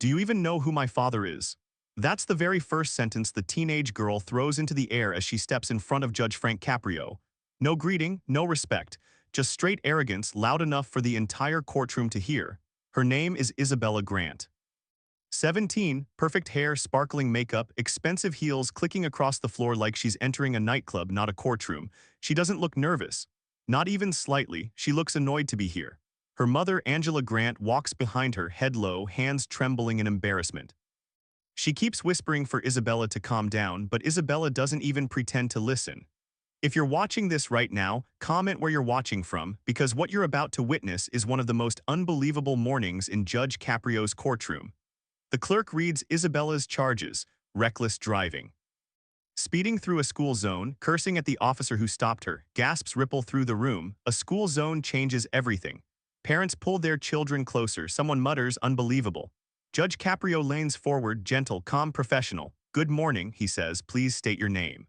Do you even know who my father is? That's the very first sentence the teenage girl throws into the air as she steps in front of Judge Frank Caprio. No greeting, no respect, just straight arrogance loud enough for the entire courtroom to hear. Her name is Isabella Grant. 17, perfect hair, sparkling makeup, expensive heels clicking across the floor like she's entering a nightclub, not a courtroom. She doesn't look nervous. Not even slightly, she looks annoyed to be here. Her mother, Angela Grant, walks behind her, head low, hands trembling in embarrassment. She keeps whispering for Isabella to calm down, but Isabella doesn't even pretend to listen. If you're watching this right now, comment where you're watching from, because what you're about to witness is one of the most unbelievable mornings in Judge Caprio's courtroom. The clerk reads Isabella's charges: reckless driving. Speeding through a school zone, cursing at the officer who stopped her, gasps ripple through the room. A school zone changes everything. Parents pull their children closer. Someone mutters, unbelievable. Judge Caprio leans forward, gentle, calm, professional. Good morning, he says, please state your name.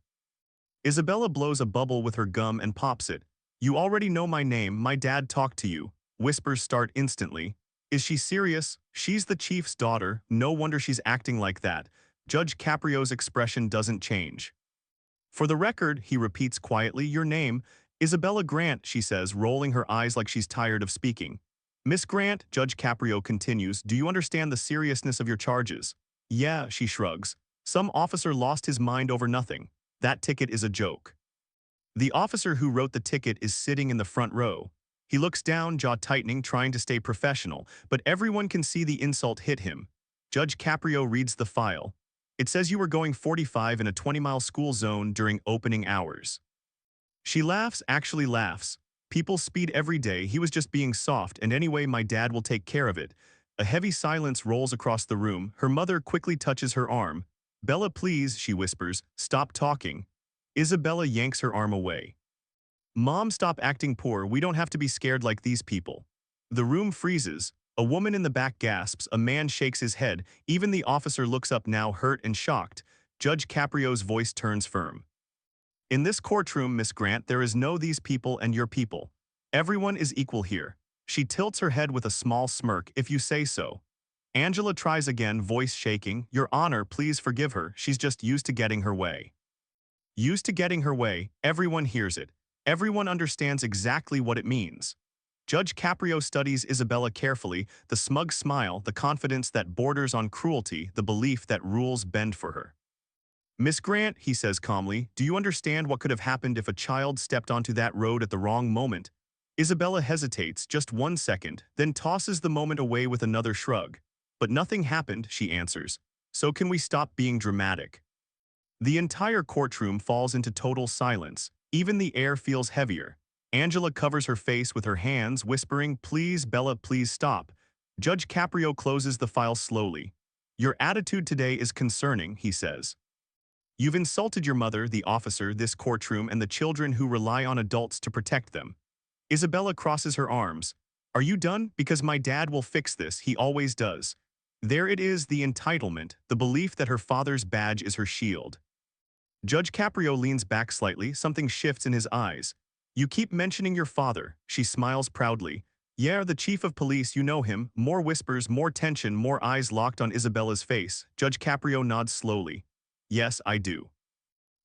Isabella blows a bubble with her gum and pops it. You already know my name, my dad talked to you. Whispers start instantly. Is she serious? She's the chief's daughter, no wonder she's acting like that. Judge Caprio's expression doesn't change. For the record, he repeats quietly, your name, Isabella Grant, she says, rolling her eyes like she's tired of speaking. Miss Grant, Judge Caprio continues, do you understand the seriousness of your charges? Yeah, she shrugs. Some officer lost his mind over nothing. That ticket is a joke. The officer who wrote the ticket is sitting in the front row. He looks down, jaw tightening, trying to stay professional, but everyone can see the insult hit him. Judge Caprio reads the file. It says you were going 45 in a 20-mile school zone during opening hours. She laughs, actually laughs. People speed every day, he was just being soft, and anyway my dad will take care of it. A heavy silence rolls across the room. Her mother quickly touches her arm. Bella, please, she whispers, stop talking. Isabella yanks her arm away. Mom, stop acting poor, we don't have to be scared like these people. The room freezes. A woman in the back gasps, a man shakes his head, even the officer looks up now, hurt and shocked. Judge Caprio's voice turns firm. In this courtroom, Miss Grant, there is no these people and your people. Everyone is equal here. She tilts her head with a small smirk, if you say so. Angela tries again, voice shaking, Your Honor, please forgive her, she's just used to getting her way. Used to getting her way, everyone hears it. Everyone understands exactly what it means. Judge Caprio studies Isabella carefully, the smug smile, the confidence that borders on cruelty, the belief that rules bend for her. Miss Grant, he says calmly, do you understand what could have happened if a child stepped onto that road at the wrong moment? Isabella hesitates just 1 second, then tosses the moment away with another shrug. But nothing happened, she answers. So can we stop being dramatic? The entire courtroom falls into total silence. Even the air feels heavier. Angela covers her face with her hands, whispering, please, Bella, please stop. Judge Caprio closes the file slowly. Your attitude today is concerning, he says. You've insulted your mother, the officer, this courtroom, and the children who rely on adults to protect them. Isabella crosses her arms. Are you done? Because my dad will fix this, he always does. There it is, the entitlement, the belief that her father's badge is her shield. Judge Caprio leans back slightly, something shifts in his eyes. You keep mentioning your father, she smiles proudly. Yeah, the chief of police, you know him. More whispers, more tension, more eyes locked on Isabella's face. Judge Caprio nods slowly. Yes, I do.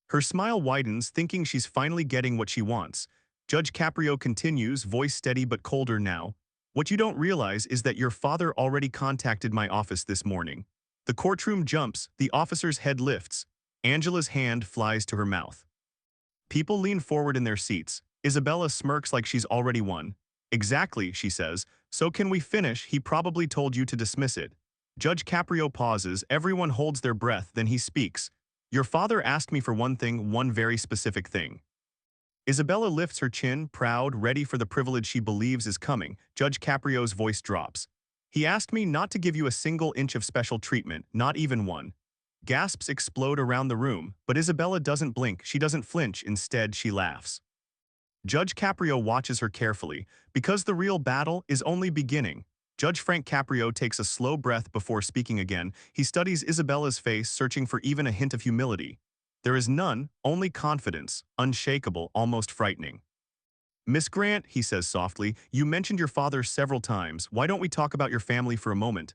Her smile widens, thinking she's finally getting what she wants. Judge Caprio continues, voice steady but colder now. What you don't realize is that your father already contacted my office this morning. The courtroom jumps, the officer's head lifts. Angela's hand flies to her mouth. People lean forward in their seats. Isabella smirks like she's already won. Exactly, she says. So can we finish? He probably told you to dismiss it. Judge Caprio pauses, everyone holds their breath, then he speaks. Your father asked me for one thing, one very specific thing. Isabella lifts her chin, proud, ready for the privilege she believes is coming. Judge Caprio's voice drops. He asked me not to give you a single inch of special treatment, not even one. Gasps explode around the room, but Isabella doesn't blink, she doesn't flinch, instead she laughs. Judge Caprio watches her carefully, because the real battle is only beginning. Judge Frank Caprio takes a slow breath before speaking again. He studies Isabella's face, searching for even a hint of humility. There is none, only confidence, unshakable, almost frightening. Miss Grant, he says softly, you mentioned your father several times. Why don't we talk about your family for a moment?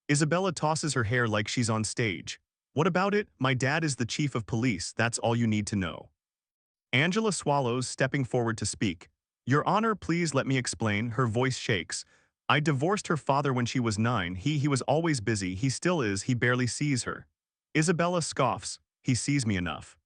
Isabella tosses her hair like she's on stage. What about it? My dad is the chief of police, that's all you need to know. Angela swallows, stepping forward to speak. Your Honor, please let me explain, her voice shakes. I divorced her father when she was 9, he was always busy, he still is, he barely sees her. Isabella scoffs, he sees me enough.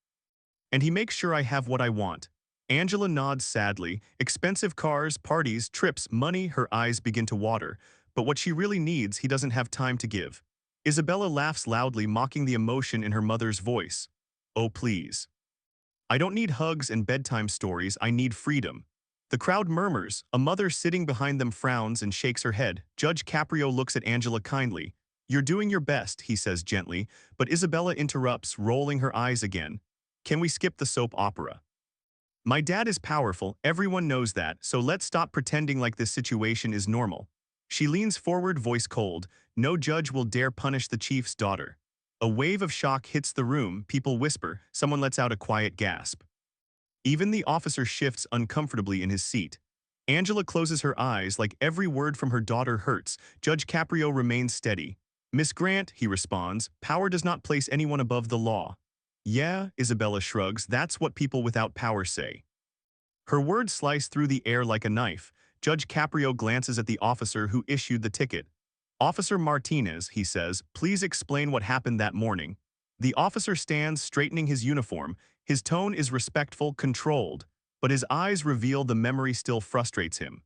And he makes sure I have what I want. Angela nods sadly, expensive cars, parties, trips, money, her eyes begin to water. But what she really needs, he doesn't have time to give. Isabella laughs loudly, mocking the emotion in her mother's voice. Oh, please. I don't need hugs and bedtime stories, I need freedom. The crowd murmurs, a mother sitting behind them frowns and shakes her head. Judge Caprio looks at Angela kindly. You're doing your best, he says gently, but Isabella interrupts, rolling her eyes again. Can we skip the soap opera? My dad is powerful, everyone knows that, so let's stop pretending like this situation is normal. She leans forward, voice cold. No judge will dare punish the chief's daughter. A wave of shock hits the room, people whisper, someone lets out a quiet gasp. Even the officer shifts uncomfortably in his seat. Angela closes her eyes like every word from her daughter hurts. Judge Caprio remains steady. Miss Grant, he responds, power does not place anyone above the law. Yeah, Isabella shrugs, that's what people without power say. Her words slice through the air like a knife. Judge Caprio glances at the officer who issued the ticket. Officer Martinez, he says, please explain what happened that morning. The officer stands, straightening his uniform. His tone is respectful, controlled, but his eyes reveal the memory still frustrates him.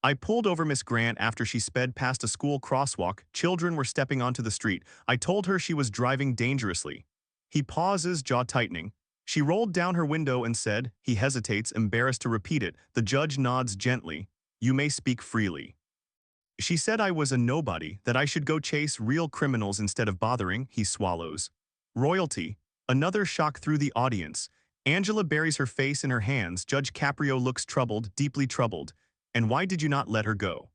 I pulled over Miss Grant after she sped past a school crosswalk. Children were stepping onto the street. I told her she was driving dangerously. He pauses, jaw tightening. She rolled down her window and said, he hesitates, embarrassed to repeat it. The judge nods gently. You may speak freely. She said I was a nobody, that I should go chase real criminals instead of bothering, he swallows. Royalty. Another shock through the audience. Angela buries her face in her hands. Judge Caprio looks troubled, deeply troubled. And why did you not let her go?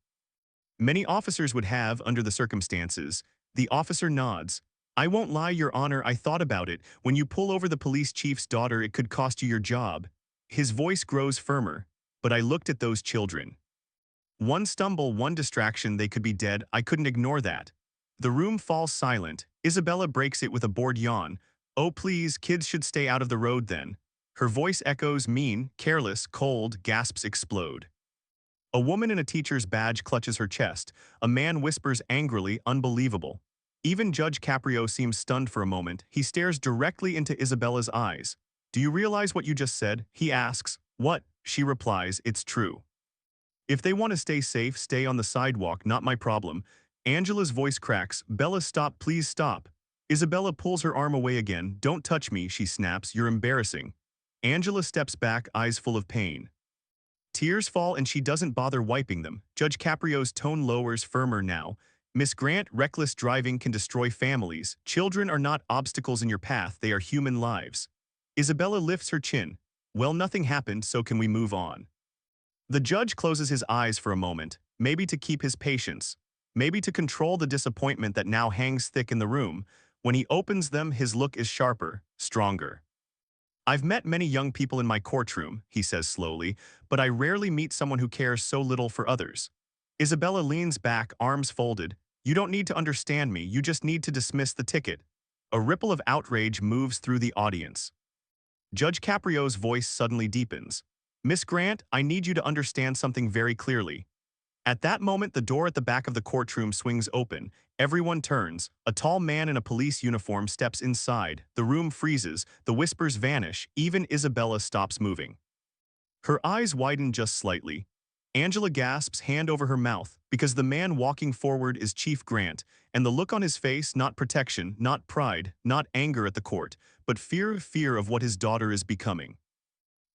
Many officers would have, under the circumstances. The officer nods. I won't lie, Your Honor, I thought about it. When you pull over the police chief's daughter, it could cost you your job. His voice grows firmer. But I looked at those children. One stumble, one distraction, they could be dead. I couldn't ignore that. The room falls silent. Isabella breaks it with a bored yawn. Oh please, kids should stay out of the road then. Her voice echoes, mean, careless, cold, gasps explode. A woman in a teacher's badge clutches her chest. A man whispers angrily, unbelievable. Even Judge Caprio seems stunned for a moment. He stares directly into Isabella's eyes. Do you realize what you just said? He asks. What? She replies, it's true. If they want to stay safe, stay on the sidewalk, not my problem. Angela's voice cracks. Bella, stop, please stop. Isabella pulls her arm away again. Don't touch me, she snaps. You're embarrassing. Angela steps back, eyes full of pain. Tears fall and she doesn't bother wiping them. Judge Caprio's tone lowers, firmer now. Miss Grant, reckless driving can destroy families. Children are not obstacles in your path, they are human lives. Isabella lifts her chin. Well, nothing happened, so can we move on? The judge closes his eyes for a moment, maybe to keep his patience, maybe to control the disappointment that now hangs thick in the room. When he opens them, his look is sharper, stronger. I've met many young people in my courtroom, he says slowly, but I rarely meet someone who cares so little for others. Isabella leans back, arms folded. You don't need to understand me, you just need to dismiss the ticket. A ripple of outrage moves through the audience. Judge Caprio's voice suddenly deepens. Miss Grant, I need you to understand something very clearly. At that moment, the door at the back of the courtroom swings open. Everyone turns. A tall man in a police uniform steps inside. The room freezes. The whispers vanish. Even Isabella stops moving. Her eyes widen just slightly. Angela gasps, hand over her mouth, because the man walking forward is Chief Grant, and the look on his face, not protection, not pride, not anger at the court, but fear of what his daughter is becoming.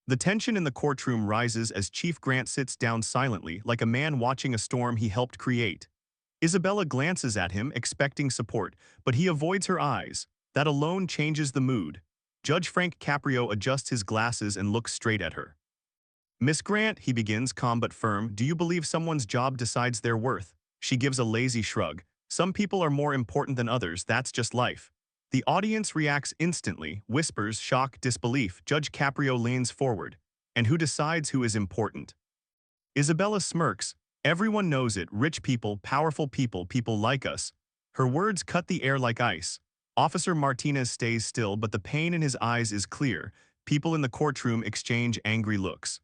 The tension in the courtroom rises as Chief Grant sits down silently, like a man watching a storm he helped create. Isabella glances at him, expecting support, but he avoids her eyes. That alone changes the mood. Judge Frank Caprio adjusts his glasses and looks straight at her. Miss Grant, he begins, calm but firm, do you believe someone's job decides their worth? She gives a lazy shrug. Some people are more important than others, that's just life. The audience reacts instantly, whispers, shock, disbelief. Judge Caprio leans forward. And who decides who is important? Isabella smirks. Everyone knows it, rich people, powerful people, people like us. Her words cut the air like ice. Officer Martinez stays still, but the pain in his eyes is clear. People in the courtroom exchange angry looks.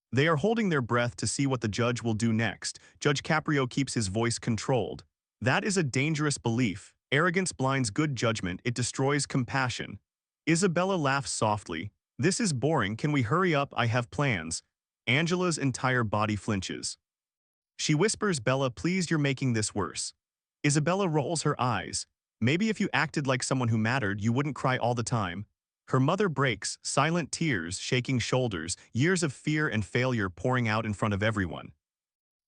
They are holding their breath to see what the judge will do next. Judge Caprio keeps his voice controlled. That is a dangerous belief. Arrogance blinds good judgment, it destroys compassion. Isabella laughs softly. This is boring, can we hurry up, I have plans. Angela's entire body flinches. She whispers, Bella, please, you're making this worse. Isabella rolls her eyes. Maybe if you acted like someone who mattered, you wouldn't cry all the time. Her mother breaks, silent tears, shaking shoulders, years of fear and failure pouring out in front of everyone.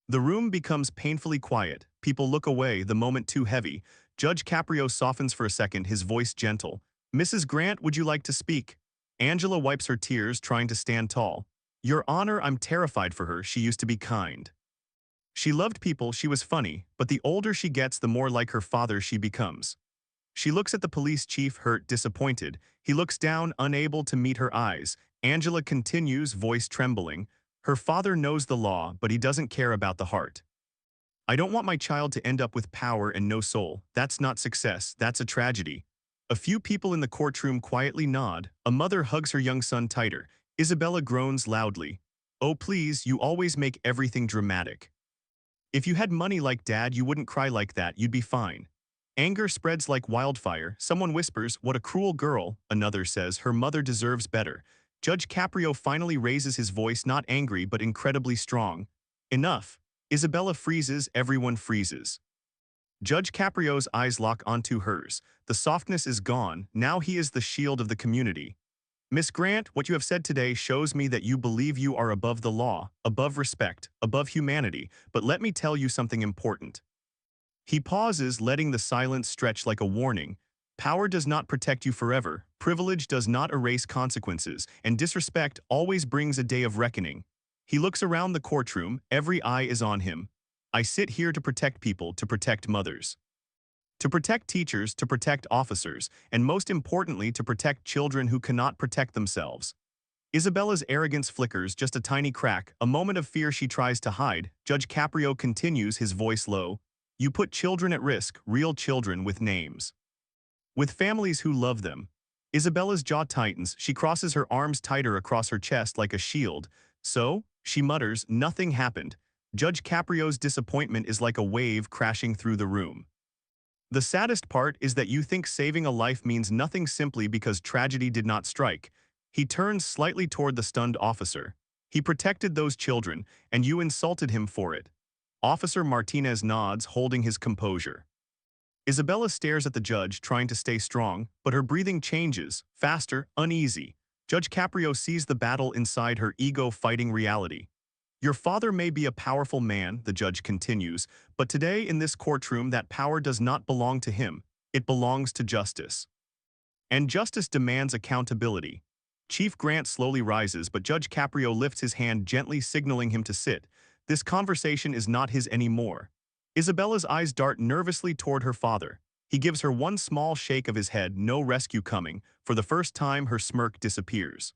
The room becomes painfully quiet. People look away, the moment too heavy. Judge Caprio softens for a second, his voice gentle. Mrs. Grant, would you like to speak? Angela wipes her tears, trying to stand tall. Your Honor, I'm terrified for her, she used to be kind. She loved people, she was funny, but the older she gets, the more like her father she becomes. She looks at the police chief, hurt, disappointed. He looks down, unable to meet her eyes. Angela continues, voice trembling. Her father knows the law, but he doesn't care about the heart. I don't want my child to end up with power and no soul. That's not success, that's a tragedy. A few people in the courtroom quietly nod. A mother hugs her young son tighter. Isabella groans loudly. Oh please, you always make everything dramatic. If you had money like Dad, you wouldn't cry like that, you'd be fine. Anger spreads like wildfire. Someone whispers, what a cruel girl. Another says, her mother deserves better. Judge Caprio finally raises his voice, not angry but incredibly strong. Enough. Isabella freezes, everyone freezes. Judge Caprio's eyes lock onto hers. The softness is gone, now he is the shield of the community. Miss Grant, what you have said today shows me that you believe you are above the law, above respect, above humanity, but let me tell you something important. He pauses, letting the silence stretch like a warning. Power does not protect you forever, privilege does not erase consequences, and disrespect always brings a day of reckoning. He looks around the courtroom, every eye is on him. I sit here to protect people, to protect mothers. To protect teachers, to protect officers, and most importantly, to protect children who cannot protect themselves. Isabella's arrogance flickers, just a tiny crack, a moment of fear she tries to hide. Judge Caprio continues, his voice low. You put children at risk, real children with names. With families who love them. Isabella's jaw tightens, she crosses her arms tighter across her chest like a shield. So, she mutters, nothing happened. Judge Caprio's disappointment is like a wave crashing through the room. The saddest part is that you think saving a life means nothing simply because tragedy did not strike. He turns slightly toward the stunned officer. He protected those children, and you insulted him for it. Officer Martinez nods, holding his composure. Isabella stares at the judge, trying to stay strong, but her breathing changes, faster, uneasy. Judge Caprio sees the battle inside her ego fighting reality. Your father may be a powerful man, the judge continues, but today in this courtroom that power does not belong to him, it belongs to justice. And justice demands accountability. Chief Grant slowly rises, but Judge Caprio lifts his hand gently, signaling him to sit. This conversation is not his anymore. Isabella's eyes dart nervously toward her father. He gives her one small shake of his head, no rescue coming. For the first time, her smirk disappears.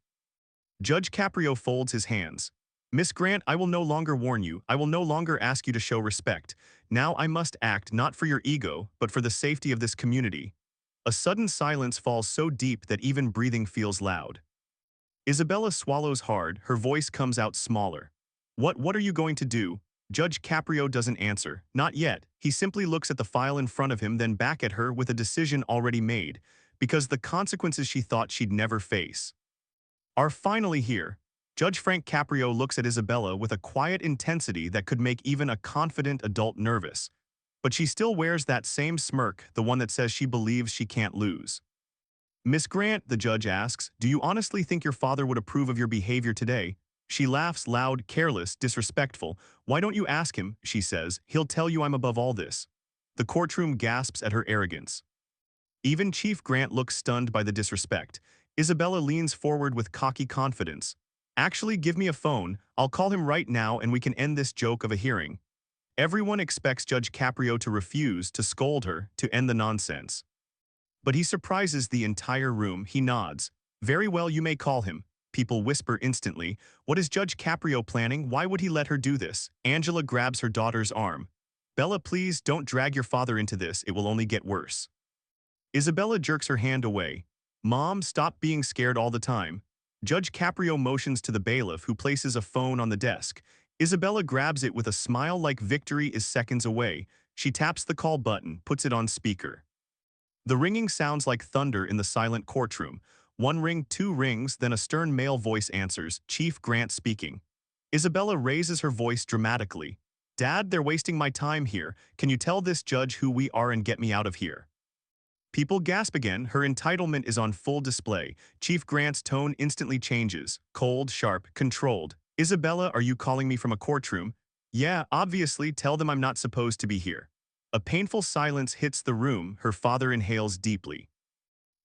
Judge Caprio folds his hands. Miss Grant, I will no longer warn you, I will no longer ask you to show respect. Now I must act not for your ego, but for the safety of this community. A sudden silence falls so deep that even breathing feels loud. Isabella swallows hard, her voice comes out smaller. What are you going to do? Judge Caprio doesn't answer, not yet. He simply looks at the file in front of him, then back at her with a decision already made, because the consequences she thought she'd never face are finally here. Judge Frank Caprio looks at Isabella with a quiet intensity that could make even a confident adult nervous. But she still wears that same smirk, the one that says she believes she can't lose. Miss Grant, the judge asks, do you honestly think your father would approve of your behavior today? She laughs, loud, careless, disrespectful. Why don't you ask him, she says, he'll tell you I'm above all this. The courtroom gasps at her arrogance. Even Chief Grant looks stunned by the disrespect. Isabella leans forward with cocky confidence. Actually, give me a phone, I'll call him right now and we can end this joke of a hearing. Everyone expects Judge Caprio to refuse, to scold her, to end the nonsense. But he surprises the entire room, he nods. Very well, you may call him. People whisper instantly, what is Judge Caprio planning? Why would he let her do this? Angela grabs her daughter's arm. Bella, please don't drag your father into this, it will only get worse. Isabella jerks her hand away. Mom, stop being scared all the time. Judge Caprio motions to the bailiff, who places a phone on the desk. Isabella grabs it with a smile like victory is seconds away. She taps the call button, puts it on speaker. The ringing sounds like thunder in the silent courtroom. One ring, two rings, then a stern male voice answers, Chief Grant speaking. Isabella raises her voice dramatically. Dad, they're wasting my time here. Can you tell this judge who we are and get me out of here? People gasp again. Her entitlement is on full display. Chief Grant's tone instantly changes. Cold, sharp, controlled. Isabella, are you calling me from a courtroom? Yeah, obviously, tell them I'm not supposed to be here. A painful silence hits the room. Her father inhales deeply.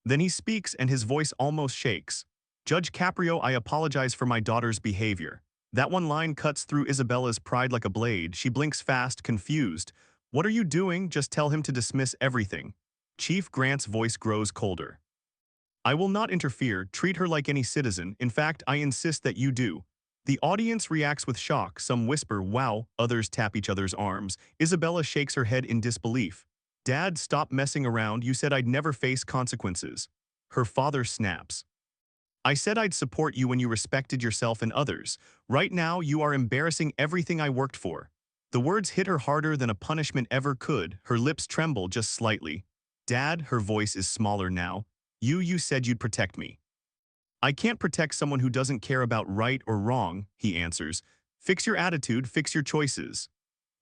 Then he speaks and his voice almost shakes. Judge Caprio, I apologize for my daughter's behavior. That one line cuts through Isabella's pride like a blade. She blinks fast, confused. What are you doing? Just tell him to dismiss everything. Chief Grant's voice grows colder. I will not interfere. Treat her like any citizen. In fact, I insist that you do. The audience reacts with shock. Some whisper, wow, others tap each other's arms. Isabella shakes her head in disbelief. Dad, stop messing around. You said I'd never face consequences. Her father snaps. I said I'd support you when you respected yourself and others. Right now, you are embarrassing everything I worked for. The words hit her harder than a punishment ever could. Her lips tremble just slightly. Dad, her voice is smaller now. You said you'd protect me. I can't protect someone who doesn't care about right or wrong, he answers. Fix your attitude, fix your choices.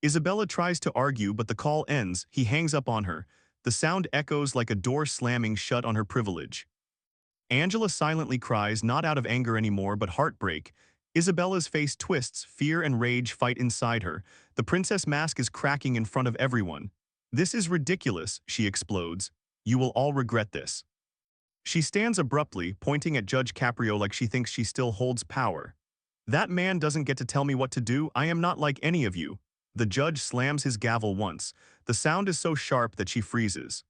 Isabella tries to argue, but the call ends. He hangs up on her. The sound echoes like a door slamming shut on her privilege. Angela silently cries, not out of anger anymore, but heartbreak. Isabella's face twists, fear and rage fight inside her. The princess mask is cracking in front of everyone. This is ridiculous, she explodes. You will all regret this. She stands abruptly, pointing at Judge Caprio like she thinks she still holds power. That man doesn't get to tell me what to do. I am not like any of you. The judge slams his gavel once. The sound is so sharp that she freezes.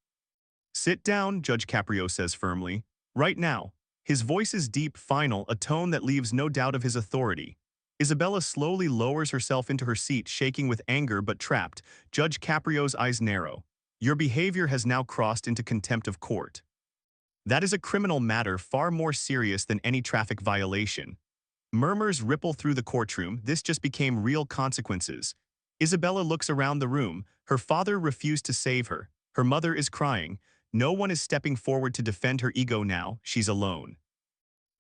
Sit down, Judge Caprio says firmly. Right now. His voice is deep, final, a tone that leaves no doubt of his authority. Isabella slowly lowers herself into her seat, shaking with anger but trapped. Judge Caprio's eyes narrow. Your behavior has now crossed into contempt of court. That is a criminal matter far more serious than any traffic violation. Murmurs ripple through the courtroom. This just became real consequences. Isabella looks around the room. Her father refused to save her. Her mother is crying. No one is stepping forward to defend her ego now. She's alone.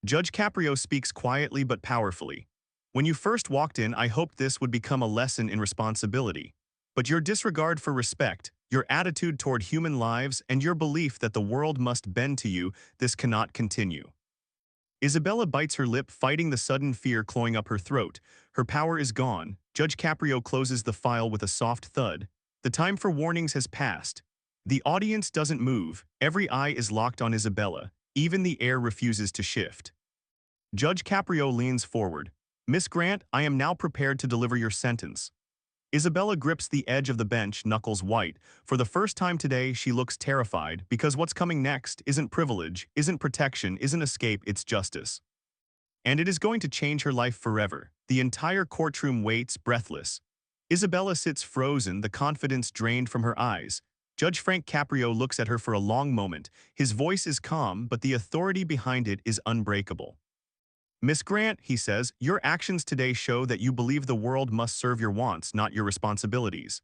Judge Caprio speaks quietly but powerfully. When you first walked in, I hoped this would become a lesson in responsibility. But your disregard for respect, your attitude toward human lives, and your belief that the world must bend to you, this cannot continue. Isabella bites her lip, fighting the sudden fear clawing up her throat. Her power is gone. Judge Caprio closes the file with a soft thud. The time for warnings has passed. The audience doesn't move. Every eye is locked on Isabella. Even the air refuses to shift. Judge Caprio leans forward. Miss Grant, I am now prepared to deliver your sentence. Isabella grips the edge of the bench, knuckles white. For the first time today, she looks terrified, because what's coming next isn't privilege, isn't protection, isn't escape, it's justice. And it is going to change her life forever. The entire courtroom waits, breathless. Isabella sits frozen, the confidence drained from her eyes. Judge Frank Caprio looks at her for a long moment. His voice is calm, but the authority behind it is unbreakable. Miss Grant, he says, your actions today show that you believe the world must serve your wants, not your responsibilities.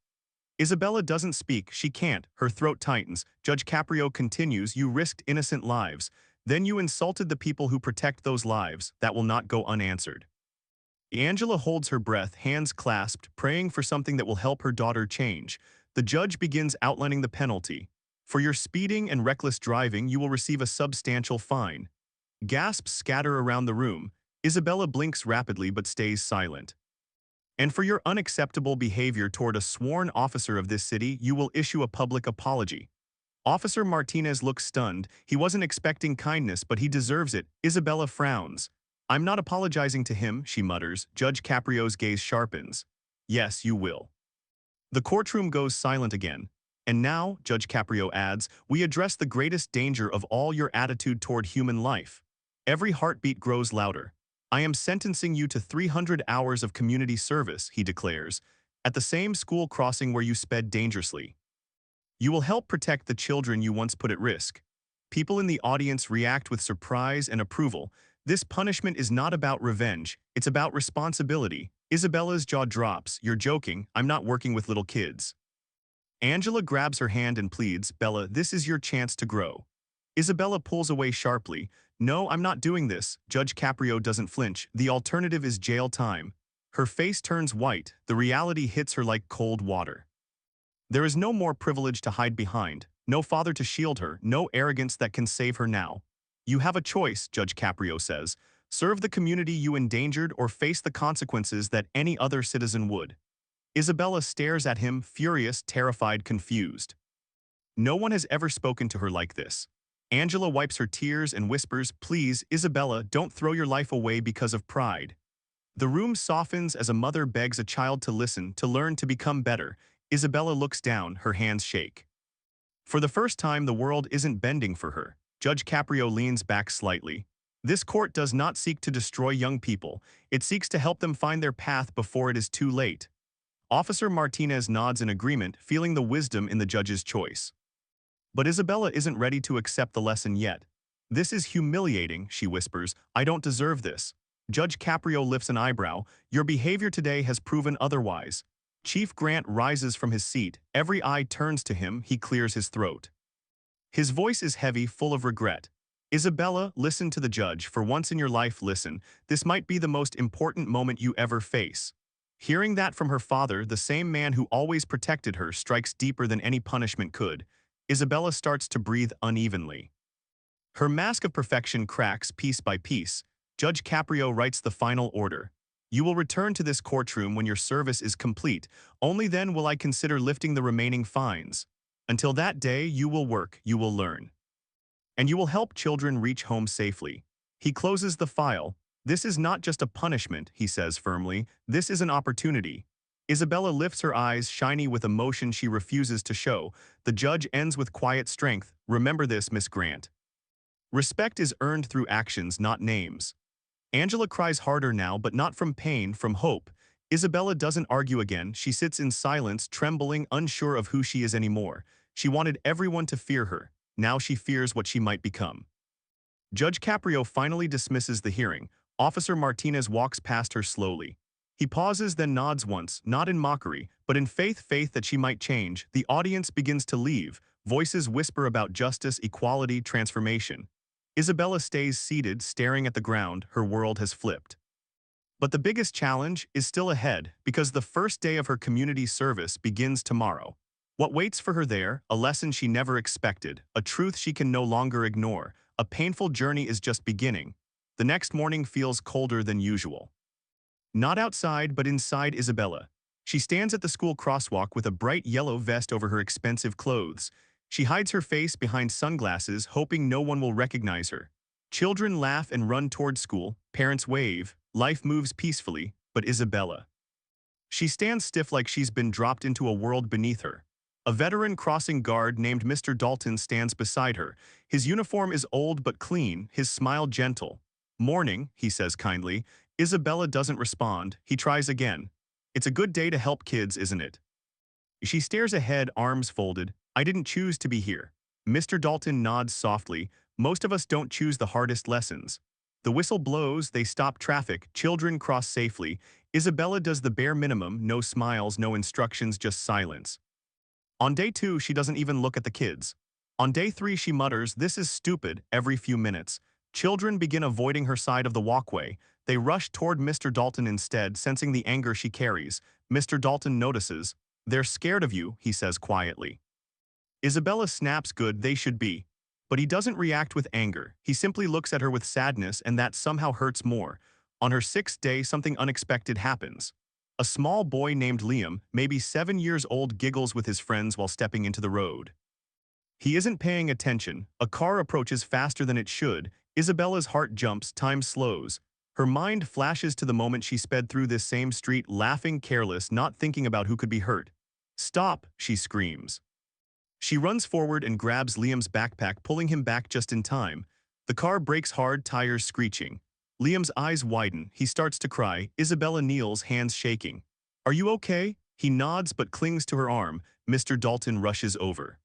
Isabella doesn't speak. She can't. Her throat tightens. Judge Caprio continues, you risked innocent lives. Then you insulted the people who protect those lives. That will not go unanswered. Angela holds her breath, hands clasped, praying for something that will help her daughter change. The judge begins outlining the penalty. For your speeding and reckless driving, you will receive a substantial fine. Gasps scatter around the room. Isabella blinks rapidly but stays silent. And for your unacceptable behavior toward a sworn officer of this city, you will issue a public apology. Officer Martinez looks stunned. He wasn't expecting kindness, but he deserves it. Isabella frowns. I'm not apologizing to him, she mutters. Judge Caprio's gaze sharpens. Yes, you will. The courtroom goes silent again. And now, Judge Caprio adds, we address the greatest danger of all, your attitude toward human life. Every heartbeat grows louder. I am sentencing you to 300 hours of community service, he declares. At the same school crossing where you sped dangerously. You will help protect the children you once put at risk. People in the audience react with surprise and approval. This punishment is not about revenge, it's about responsibility. Isabella's jaw drops. You're joking, I'm not working with little kids. Angela grabs her hand and pleads, Bella, this is your chance to grow. Isabella pulls away sharply. No, I'm not doing this. Judge Caprio doesn't flinch. The alternative is jail time. Her face turns white. The reality hits her like cold water. There is no more privilege to hide behind, no father to shield her, no arrogance that can save her now. You have a choice, Judge Caprio says. Serve the community you endangered or face the consequences that any other citizen would. Isabella stares at him, furious, terrified, confused. No one has ever spoken to her like this. Angela wipes her tears and whispers, Please, Isabella, don't throw your life away because of pride. The room softens as a mother begs a child to listen, to learn, to become better. Isabella looks down, her hands shake. For the first time, the world isn't bending for her. Judge Caprio leans back slightly. This court does not seek to destroy young people. It seeks to help them find their path before it is too late. Officer Martinez nods in agreement, feeling the wisdom in the judge's choice. But Isabella isn't ready to accept the lesson yet. This is humiliating, she whispers. I don't deserve this. Judge Caprio lifts an eyebrow. Your behavior today has proven otherwise. Chief Grant rises from his seat. Every eye turns to him. He clears his throat. His voice is heavy, full of regret. Isabella, listen to the judge. For once in your life, listen. This might be the most important moment you ever face. Hearing that from her father, the same man who always protected her, strikes deeper than any punishment could. Isabella starts to breathe unevenly. Her mask of perfection cracks piece by piece. Judge Caprio writes the final order. You will return to this courtroom when your service is complete. Only then will I consider lifting the remaining fines. Until that day, you will work, you will learn. And you will help children reach home safely. He closes the file. This is not just a punishment, he says firmly. This is an opportunity. Isabella lifts her eyes, shiny with emotion she refuses to show. The judge ends with quiet strength. Remember this, Miss Grant. Respect is earned through actions, not names. Angela cries harder now, but not from pain, from hope. Isabella doesn't argue again. She sits in silence, trembling, unsure of who she is anymore. She wanted everyone to fear her. Now she fears what she might become. Judge Caprio finally dismisses the hearing. Officer Martinez walks past her slowly. He pauses, then nods once, not in mockery, but in faith that she might change. The audience begins to leave. Voices whisper about justice, equality, transformation. Isabella stays seated, staring at the ground. Her world has flipped. But the biggest challenge is still ahead, because the first day of her community service begins tomorrow. What waits for her there? A lesson she never expected, a truth she can no longer ignore. A painful journey is just beginning. The next morning feels colder than usual. Not outside, but inside Isabella. She stands at the school crosswalk with a bright yellow vest over her expensive clothes. She hides her face behind sunglasses, hoping no one will recognize her. Children laugh and run toward school. Parents wave. Life moves peacefully, but Isabella. She stands stiff like she's been dropped into a world beneath her. A veteran crossing guard named Mr. Dalton stands beside her. His uniform is old but clean, his smile gentle. Morning, he says kindly. Isabella doesn't respond. He tries again. It's a good day to help kids, isn't it? She stares ahead, arms folded. I didn't choose to be here. Mr. Dalton nods softly. Most of us don't choose the hardest lessons. The whistle blows, they stop traffic, children cross safely. Isabella does the bare minimum, no smiles, no instructions, just silence. On day 2, she doesn't even look at the kids. On day 3, she mutters, this is stupid, every few minutes. Children begin avoiding her side of the walkway. They rush toward Mr. Dalton instead, sensing the anger she carries. Mr. Dalton notices. They're scared of you, he says quietly. Isabella snaps, good, they should be. But he doesn't react with anger. He simply looks at her with sadness, and that somehow hurts more. On her 6th day, something unexpected happens. A small boy named Liam, maybe 7 years old, giggles with his friends while stepping into the road. He isn't paying attention. A car approaches faster than it should. Isabella's heart jumps, time slows. Her mind flashes to the moment she sped through this same street, laughing, careless, not thinking about who could be hurt. Stop, she screams. She runs forward and grabs Liam's backpack, pulling him back just in time. The car brakes hard, tires screeching. Liam's eyes widen. He starts to cry. Isabella kneels, hands shaking. Are you okay? He nods but clings to her arm. Mr. Dalton rushes over.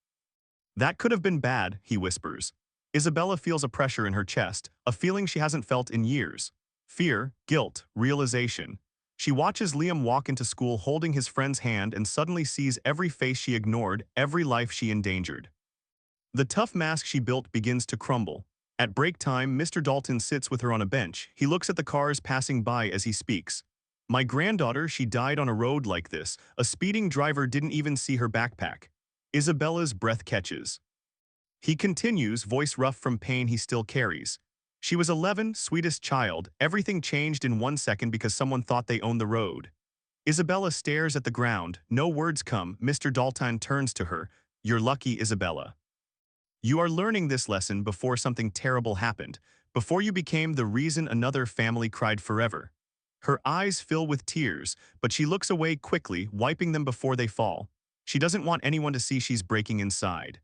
That could have been bad, he whispers. Isabella feels a pressure in her chest, a feeling she hasn't felt in years. Fear, guilt, realization. She watches Liam walk into school holding his friend's hand and suddenly sees every face she ignored, every life she endangered. The tough mask she built begins to crumble. At break time, Mr. Dalton sits with her on a bench. He looks at the cars passing by as he speaks. My granddaughter, she died on a road like this. A speeding driver didn't even see her backpack. Isabella's breath catches. He continues, voice rough from pain he still carries. She was 11, sweetest child. Everything changed in 1 second because someone thought they owned the road. Isabella stares at the ground. No words come. Mr. Dalton turns to her. You're lucky, Isabella. You are learning this lesson before something terrible happened, before you became the reason another family cried forever. Her eyes fill with tears, but she looks away quickly, wiping them before they fall. She doesn't want anyone to see she's breaking inside.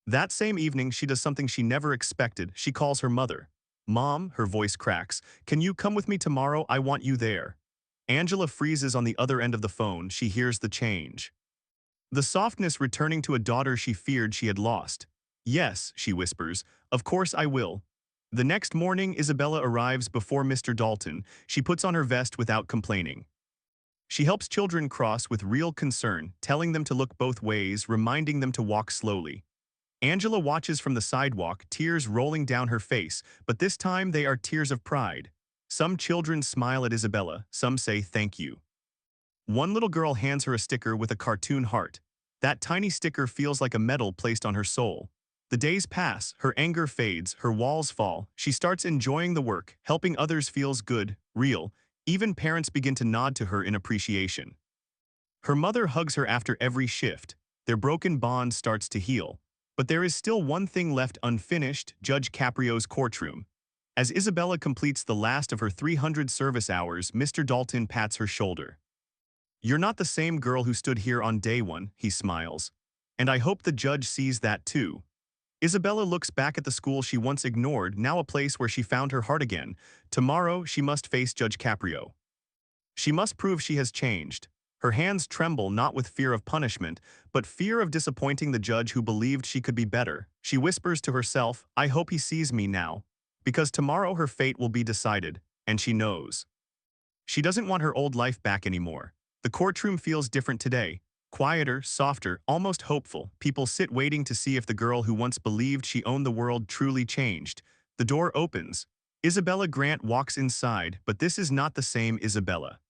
That same evening, she does something she never expected. She calls her mother. Mom, her voice cracks. Can you come with me tomorrow? I want you there. Angela freezes on the other end of the phone. She hears the change. The softness returning to a daughter she feared she had lost. Yes, she whispers. Of course I will. The next morning, Isabella arrives before Mr. Dalton. She puts on her vest without complaining. She helps children cross with real concern, telling them to look both ways, reminding them to walk slowly. Angela watches from the sidewalk, tears rolling down her face, but this time they are tears of pride. Some children smile at Isabella, some say thank you. One little girl hands her a sticker with a cartoon heart. That tiny sticker feels like a medal placed on her soul. The days pass, her anger fades, her walls fall. She starts enjoying the work, helping others feels good, real. Even parents begin to nod to her in appreciation. Her mother hugs her after every shift. Their broken bond starts to heal. But there is still one thing left unfinished, Judge Caprio's courtroom. As Isabella completes the last of her 300 service hours, Mr. Dalton pats her shoulder. You're not the same girl who stood here on day one, he smiles. And I hope the judge sees that too. Isabella looks back at the school she once ignored, now a place where she found her heart again. Tomorrow, she must face Judge Caprio. She must prove she has changed. Her hands tremble not with fear of punishment, but fear of disappointing the judge who believed she could be better. She whispers to herself, I hope he sees me now. Because tomorrow her fate will be decided, and she knows. She doesn't want her old life back anymore. The courtroom feels different today. Quieter, softer, almost hopeful. People sit waiting to see if the girl who once believed she owned the world truly changed. The door opens. Isabella Grant walks inside, but this is not the same Isabella.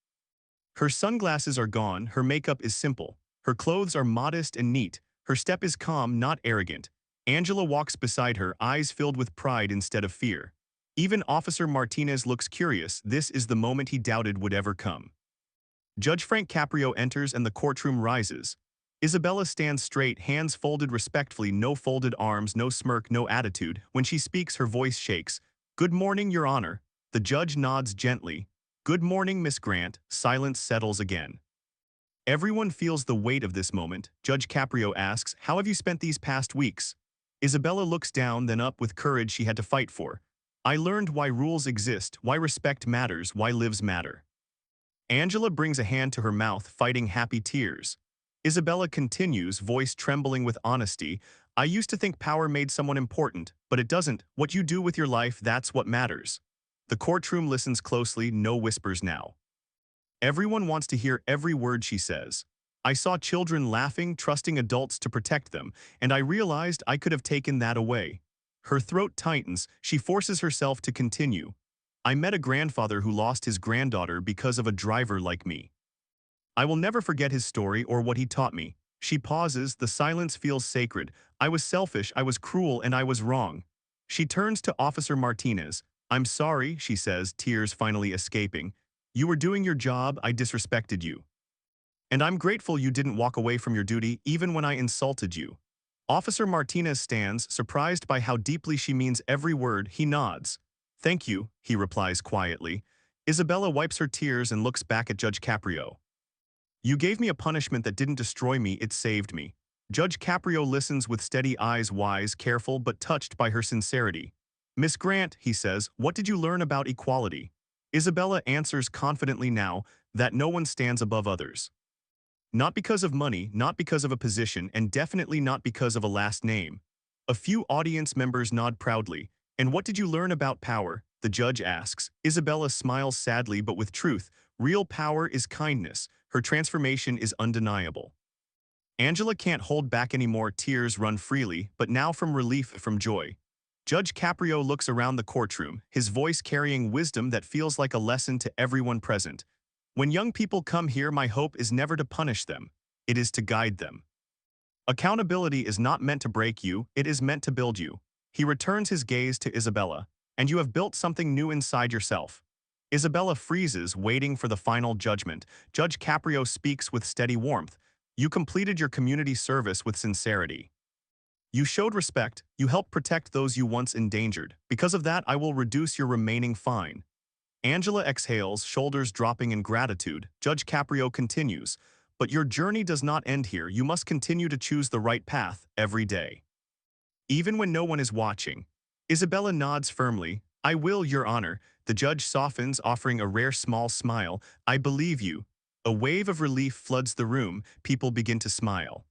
Her sunglasses are gone, her makeup is simple. Her clothes are modest and neat. Her step is calm, not arrogant. Angela walks beside her, eyes filled with pride instead of fear. Even Officer Martinez looks curious. This is the moment he doubted would ever come. Judge Frank Caprio enters and the courtroom rises. Isabella stands straight, hands folded respectfully, no folded arms, no smirk, no attitude. When she speaks, her voice shakes. Good morning, Your Honor. The judge nods gently. Good morning, Miss Grant. Silence settles again. Everyone feels the weight of this moment. Judge Caprio asks, how have you spent these past weeks? Isabella looks down, then up with courage she had to fight for. I learned why rules exist, why respect matters, why lives matter. Angela brings a hand to her mouth, fighting happy tears. Isabella continues, voice trembling with honesty. I used to think power made someone important, but it doesn't. What you do with your life, that's what matters. The courtroom listens closely, no whispers now. Everyone wants to hear every word she says. I saw children laughing, trusting adults to protect them, and I realized I could have taken that away. Her throat tightens, she forces herself to continue. I met a grandfather who lost his granddaughter because of a driver like me. I will never forget his story or what he taught me. She pauses, the silence feels sacred. I was selfish, I was cruel, and I was wrong. She turns to Officer Martinez. I'm sorry, she says, tears finally escaping. You were doing your job, I disrespected you. And I'm grateful you didn't walk away from your duty even when I insulted you. Officer Martinez stands, surprised by how deeply she means every word. He nods. Thank you, he replies quietly. Isabella wipes her tears and looks back at Judge Caprio. You gave me a punishment that didn't destroy me, it saved me. Judge Caprio listens with steady eyes, wise, careful, but touched by her sincerity. Miss Grant, he says, what did you learn about equality? Isabella answers confidently now that no one stands above others. Not because of money, not because of a position, and definitely not because of a last name. A few audience members nod proudly. And what did you learn about power? The judge asks. Isabella smiles sadly but with truth. Real power is kindness. Her transformation is undeniable. Angela can't hold back anymore, tears run freely, but now from relief, from joy. Judge Caprio looks around the courtroom, his voice carrying wisdom that feels like a lesson to everyone present. When young people come here, my hope is never to punish them. It is to guide them. Accountability is not meant to break you, it is meant to build you. He returns his gaze to Isabella, and you have built something new inside yourself. Isabella freezes, waiting for the final judgment. Judge Caprio speaks with steady warmth. You completed your community service with sincerity. You showed respect, you helped protect those you once endangered. Because of that, I will reduce your remaining fine. Angela exhales, shoulders dropping in gratitude. Judge Caprio continues, but your journey does not end here. You must continue to choose the right path every day. Even when no one is watching. Isabella nods firmly. I will, Your Honor. The judge softens, offering a rare small smile. I believe you. A wave of relief floods the room. People begin to smile.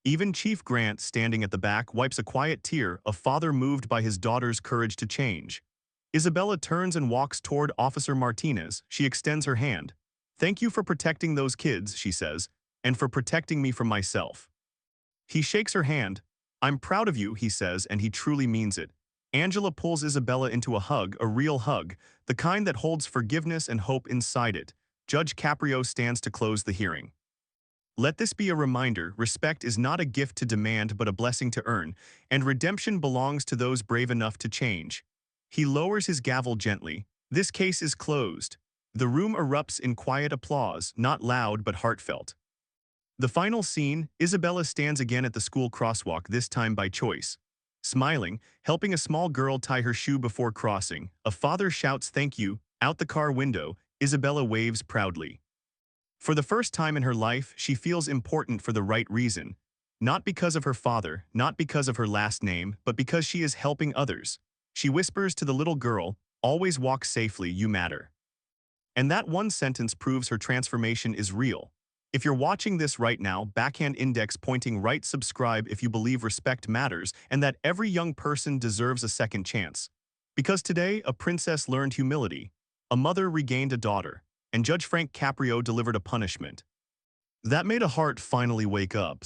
Even Chief Grant, standing at the back, wipes a quiet tear, a father moved by his daughter's courage to change. Isabella turns and walks toward Officer Martinez. She extends her hand. Thank you for protecting those kids, she says, and for protecting me from myself. He shakes her hand. I'm proud of you, he says, and he truly means it. Angela pulls Isabella into a hug, a real hug, the kind that holds forgiveness and hope inside it. Judge Caprio stands to close the hearing. Let this be a reminder, respect is not a gift to demand but a blessing to earn, and redemption belongs to those brave enough to change. He lowers his gavel gently. This case is closed. The room erupts in quiet applause, not loud but heartfelt. The final scene, Isabella stands again at the school crosswalk, this time by choice. Smiling, helping a small girl tie her shoe before crossing, a father shouts thank you. Out the car window, Isabella waves proudly. For the first time in her life, she feels important for the right reason. Not because of her father, not because of her last name, but because she is helping others. She whispers to the little girl, always walk safely, you matter. And that one sentence proves her transformation is real. If you're watching this right now, backhand index pointing right, subscribe if you believe respect matters and that every young person deserves a second chance. Because today, a princess learned humility, a mother regained a daughter, and Judge Frank Caprio delivered a punishment that made a heart finally wake up.